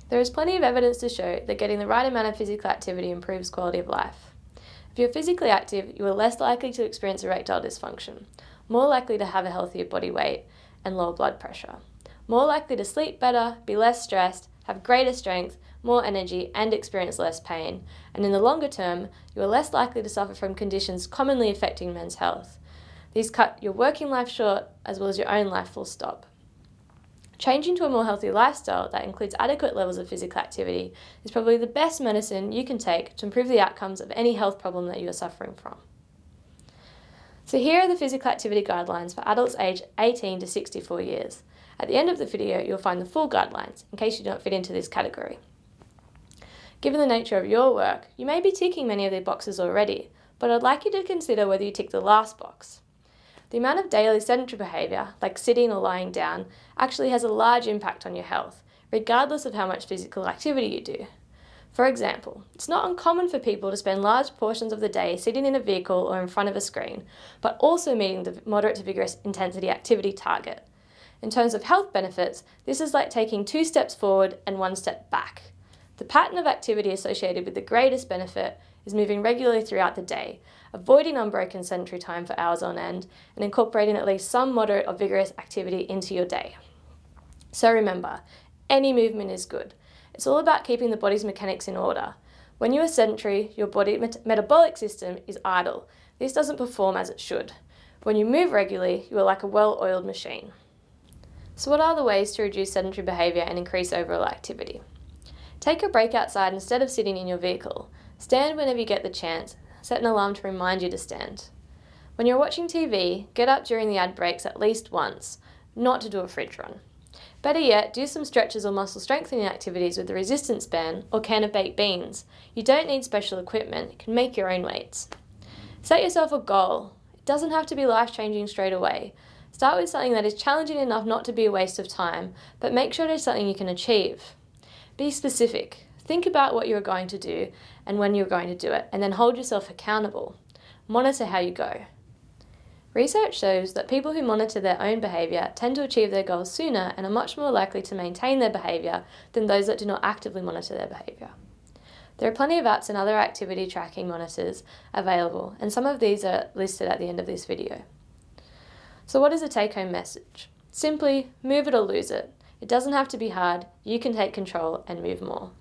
There is plenty of evidence to show that getting the right amount of physical activity improves quality of life. If you're physically active, you are less likely to experience erectile dysfunction, more likely to have a healthier body weight and lower blood pressure, more likely to sleep better, be less stressed, have greater strength, more energy, and experience less pain, and in the longer term, you are less likely to suffer from conditions commonly affecting men's health. These cut your working life short, as well as your own life full stop. Changing to a more healthy lifestyle that includes adequate levels of physical activity is probably the best medicine you can take to improve the outcomes of any health problem that you are suffering from. So here are the physical activity guidelines for adults aged 18 to 64 years. At the end of the video, you'll find the full guidelines, in case you don't fit into this category. Given the nature of your work, you may be ticking many of the boxes already, but I'd like you to consider whether you tick the last box. The amount of daily sedentary behaviour, like sitting or lying down, actually has a large impact on your health, regardless of how much physical activity you do. For example, it's not uncommon for people to spend large portions of the day sitting in a vehicle or in front of a screen, but also meeting the moderate to vigorous intensity activity target. In terms of health benefits, this is like taking 2 steps forward and 1 step back. The pattern of activity associated with the greatest benefit is moving regularly throughout the day, avoiding unbroken sedentary time for hours on end, and incorporating at least some moderate or vigorous activity into your day. So remember, any movement is good. It's all about keeping the body's mechanics in order. When you are sedentary, your body metabolic system is idle. This doesn't perform as it should. When you move regularly, you are like a well-oiled machine. So what are the ways to reduce sedentary behaviour and increase overall activity? Take a break outside instead of sitting in your vehicle. Stand whenever you get the chance. Set an alarm to remind you to stand. When you're watching TV, get up during the ad breaks at least once, not to do a fridge run. Better yet, do some stretches or muscle strengthening activities with the resistance band or can of baked beans. You don't need special equipment, you can make your own weights. Set yourself a goal. It doesn't have to be life-changing straight away. Start with something that is challenging enough not to be a waste of time, but make sure it is something you can achieve. Be specific. Think about what you're going to do and when you're going to do it, and then hold yourself accountable. Monitor how you go. Research shows that people who monitor their own behaviour tend to achieve their goals sooner and are much more likely to maintain their behaviour than those that do not actively monitor their behaviour. There are plenty of apps and other activity tracking monitors available, and some of these are listed at the end of this video. So what is the take-home message? Simply, move it or lose it. It doesn't have to be hard, you can take control and move more.